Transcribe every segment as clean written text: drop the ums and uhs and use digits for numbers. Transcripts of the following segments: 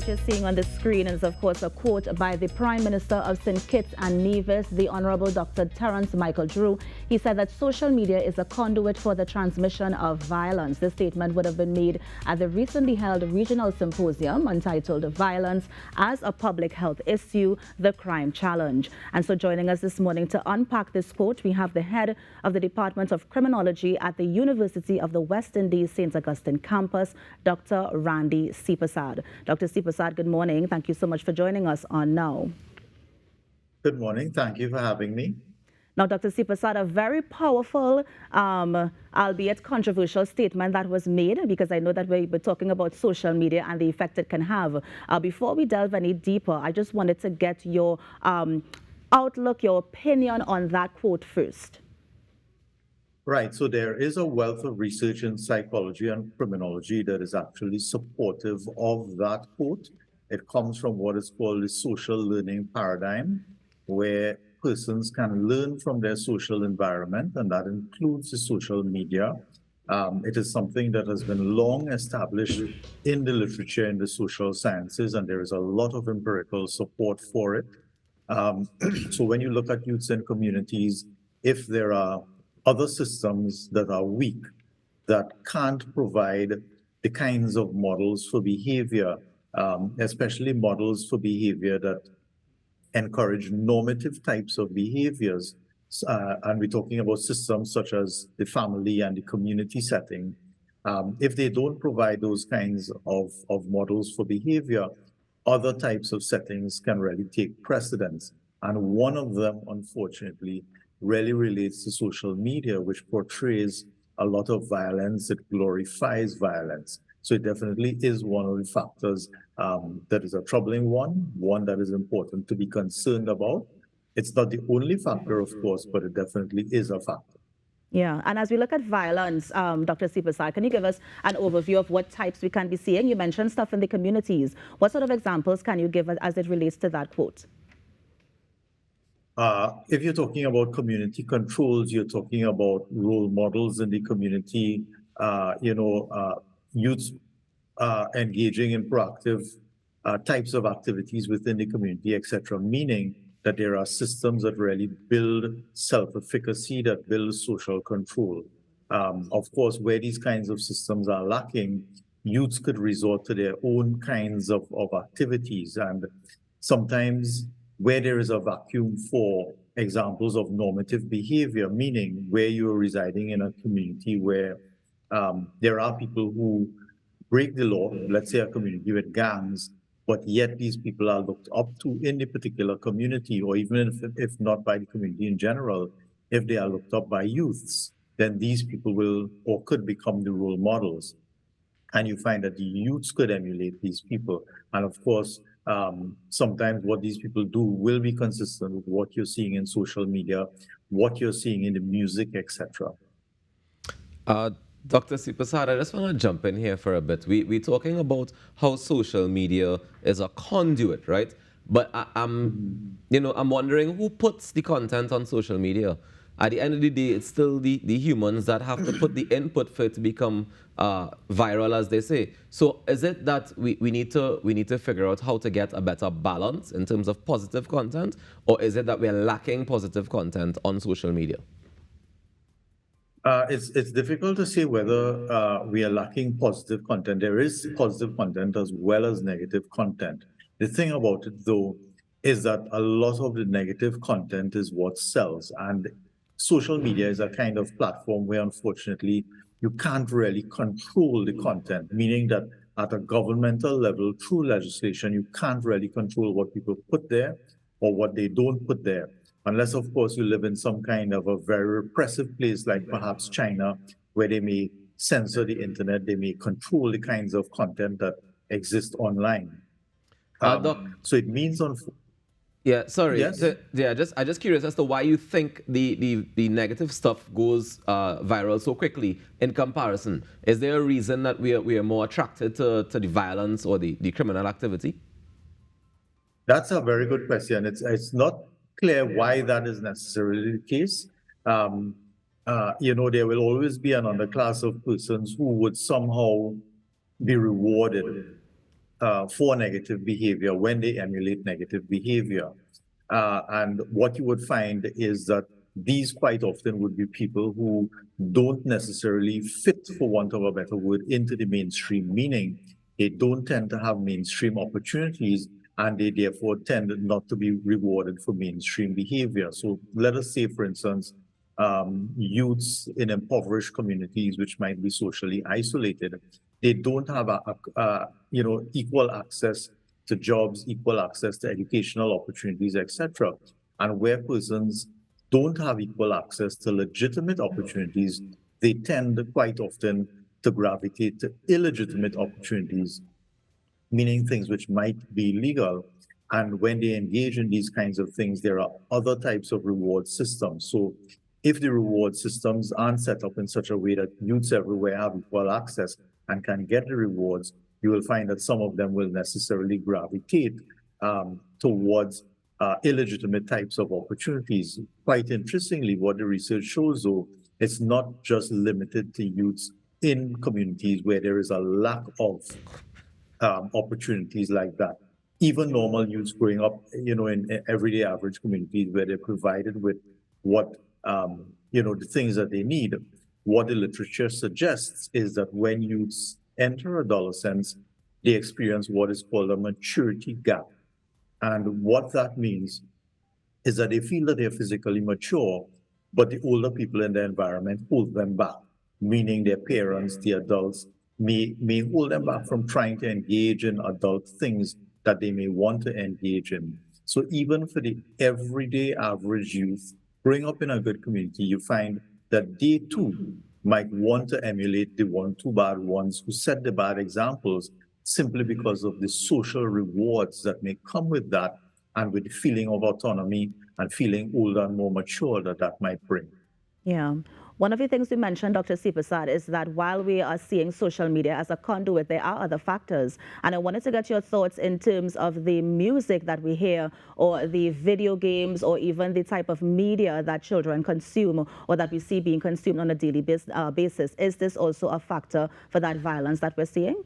you're seeing on the screen is, of course, a quote by the Prime Minister of St. Kitts and Nevis, the Honorable Dr. Terence Michael Drew. He said that social media is a conduit for the transmission of violence. This statement would have been made at the recently held regional symposium entitled Violence as a Public Health Issue, the Crime Challenge. And so joining us this morning to unpack this quote, we have the head of the Department of Criminology at the University of the West Indies St. Augustine campus, Dr. Randy Seepersad. Dr. Seepersad, good morning. Thank you so much for joining us on Now. Good morning. Thank you for having me. Now, Dr. Seepersad, a very powerful, albeit controversial statement that was made, because I know that we're talking about social media and the effect it can have. Before we delve any deeper, I just wanted to get your outlook, your opinion on that quote first. Right. So there is a wealth of research in psychology and criminology that is actually supportive of that quote. It comes from what is called the social learning paradigm, where persons can learn from their social environment, and that includes the social media. It is something that has been long established in the literature, in the social sciences, and there is a lot of empirical support for it. So when you look at youths and communities, if there are other systems that are weak, that can't provide the kinds of models for behavior, especially models for behavior that encourage normative types of behaviors. And we're talking about systems such as the family and the community setting. If they don't provide those kinds of models for behavior, other types of settings can really take precedence. And one of them, unfortunately, really relates to social media, which portrays a lot of violence. It glorifies violence. So it definitely is one of the factors that is a troubling one that is important to be concerned about. It's not the only factor, of course, but it definitely is a factor. Yeah, and as we look at violence, Dr. Seepersad, can you give us an overview of what types we can be seeing? You mentioned stuff in the communities. What sort of examples can you give us as it relates to that quote? If you're talking about community controls, you're talking about role models in the community, youths engaging in proactive types of activities within the community, etc., meaning that there are systems that really build self-efficacy, that build social control. Of course, where these kinds of systems are lacking, youths could resort to their own kinds of activities. And sometimes where there is a vacuum for examples of normative behavior, meaning where you're residing in a community where there are people who break the law, let's say a community with gangs, but yet these people are looked up to in the particular community, or even if not by the community in general, if they are looked up by youths, then these people will or could become the role models. And you find that the youths could emulate these people. And of course, sometimes what these people do will be consistent with what you're seeing in social media, what you're seeing in the music, etc. Dr. Seepersad, I just want to jump in here for a bit. We're talking about how social media is a conduit, right? But I'm wondering who puts the content on social media. At the end of the day, it's still the humans that have to put the input for it to become viral, as they say. So is it that we need to figure out how to get a better balance in terms of positive content, or is it that we're lacking positive content on social media? It's difficult to say whether we are lacking positive content. There is positive content as well as negative content. The thing about it, though, is that a lot of the negative content is what sells. And social media is a kind of platform where, unfortunately, you can't really control the content, meaning that at a governmental level, through legislation, you can't really control what people put there or what they don't put there. Unless, of course, you live in some kind of a very repressive place like perhaps China, where they may censor the internet, they may control the kinds of content that exist online. So it means Yeah, sorry. Yes? I'm just curious as to why you think the negative stuff goes viral so quickly in comparison. Is there a reason that we are more attracted to the violence or the criminal activity? That's a very good question. It's not clear why that is necessarily the case. There will always be an underclass of persons who would somehow be rewarded for negative behavior when they emulate negative behavior. And what you would find is that these quite often would be people who don't necessarily fit, for want of a better word, into the mainstream, meaning they don't tend to have mainstream opportunities and they therefore tend not to be rewarded for mainstream behavior. So let us say, for instance, youths in impoverished communities which might be socially isolated, they don't have equal access to jobs, equal access to educational opportunities, etc. And where persons don't have equal access to legitimate opportunities, they tend quite often to gravitate to illegitimate opportunities, meaning things which might be legal. And when they engage in these kinds of things, there are other types of reward systems. So if the reward systems aren't set up in such a way that youths everywhere have equal access and can get the rewards, you will find that some of them will necessarily gravitate towards illegitimate types of opportunities. Quite interestingly, what the research shows, though, it's not just limited to youths in communities where there is a lack of opportunities like that. Even normal youths growing up, in everyday average communities where they're provided with what, the things that they need. What the literature suggests is that when youths enter adolescence, they experience what is called a maturity gap. And what that means is that they feel that they're physically mature, but the older people in the environment hold them back, meaning their parents, the adults, may hold them back from trying to engage in adult things that they may want to engage in. So even for the everyday average youth growing up in a good community, you find that they too might want to emulate the one too bad ones who set the bad examples simply because of the social rewards that may come with that and with the feeling of autonomy and feeling older and more mature that might bring. Yeah. One of the things you mentioned, Dr. Seepersad, is that while we are seeing social media as a conduit, there are other factors. And I wanted to get your thoughts in terms of the music that we hear, or the video games, or even the type of media that children consume or that we see being consumed on a daily basis. Is this also a factor for that violence that we're seeing?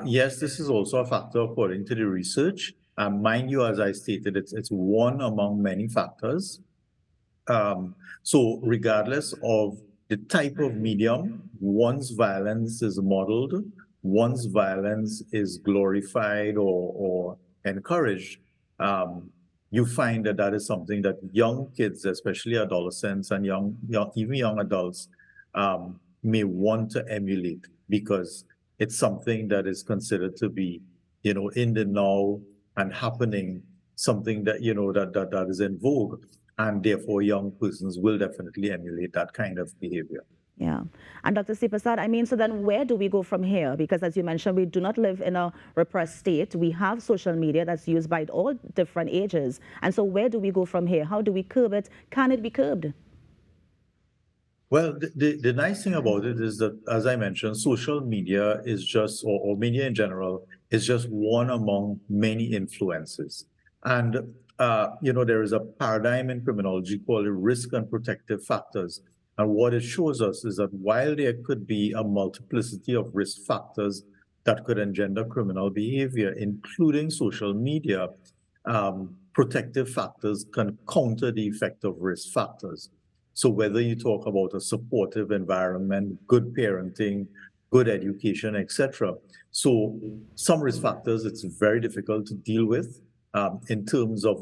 Yes, this is also a factor according to the research. Mind you, as I stated, it's one among many factors. So regardless of the type of medium, once violence is modeled, once violence is glorified or encouraged, you find that is something that young kids, especially adolescents and even young adults, may want to emulate because it's something that is considered to be, in the now and happening, something that, that is in vogue. And therefore, young persons will definitely emulate that kind of behavior. Yeah. And Dr. Seepersad, so then where do we go from here? Because as you mentioned, we do not live in a repressed state. We have social media that's used by all different ages. And so where do we go from here? How do we curb it? Can it be curbed? Well, the nice thing about it is that, as I mentioned, social media is just, or media in general, is just one among many influences. And there is a paradigm in criminology called risk and protective factors. And what it shows us is that while there could be a multiplicity of risk factors that could engender criminal behavior, including social media, protective factors can counter the effect of risk factors. So whether you talk about a supportive environment, good parenting, good education, etc. So some risk factors, it's very difficult to deal with. In terms of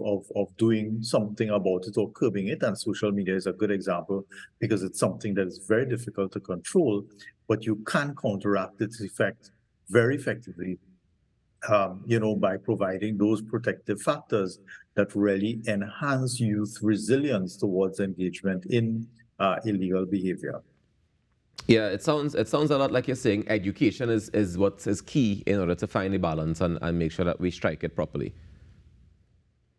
doing something about it or curbing it. And social media is a good example because it's something that is very difficult to control, but you can counteract its effect very effectively, by providing those protective factors that really enhance youth resilience towards engagement in illegal behavior. Yeah, it sounds a lot like you're saying education is what is key in order to find a balance and make sure that we strike it properly.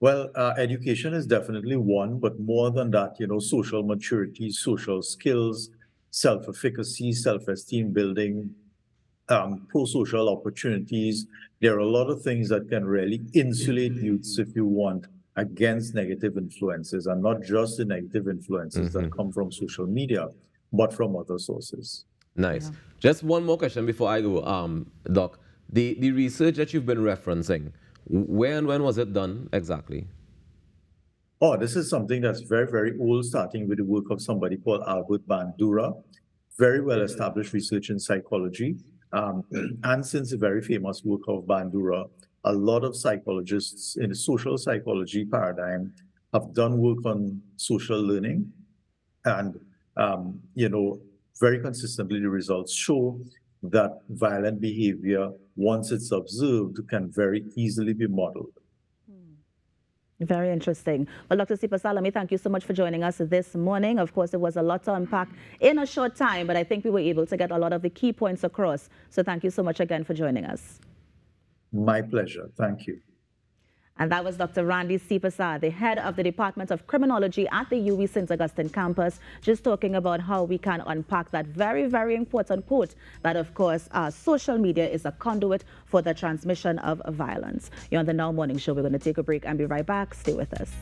Well, education is definitely one, but more than that, social maturity, social skills, self-efficacy, self-esteem building, pro-social opportunities. There are a lot of things that can really insulate youths, if you want, against negative influences, and not just the negative influences that come from social media, but from other sources. Nice. Yeah. Just one more question before I go, Doc. The research that you've been referencing, where and when was it done exactly? Oh, this is something that's very, very old, starting with the work of somebody called Albert Bandura, very well-established research in psychology. And since the very famous work of Bandura, a lot of psychologists in the social psychology paradigm have done work on social learning. And, very consistently, the results show that violent behavior, once it's observed, can very easily be modeled. Very interesting. Well, Dr. Seepersad, let me thank you so much for joining us this morning. Of course, it was a lot to unpack in a short time, but I think we were able to get a lot of the key points across. So thank you so much again for joining us. My pleasure. Thank you. And that was Dr. Randy Seepersad, the head of the Department of Criminology at the UWI St. Augustine campus, just talking about how we can unpack that very, very important quote that, of course, social media is a conduit for the transmission of violence. You're on the Now Morning Show. We're going to take a break and be right back. Stay with us.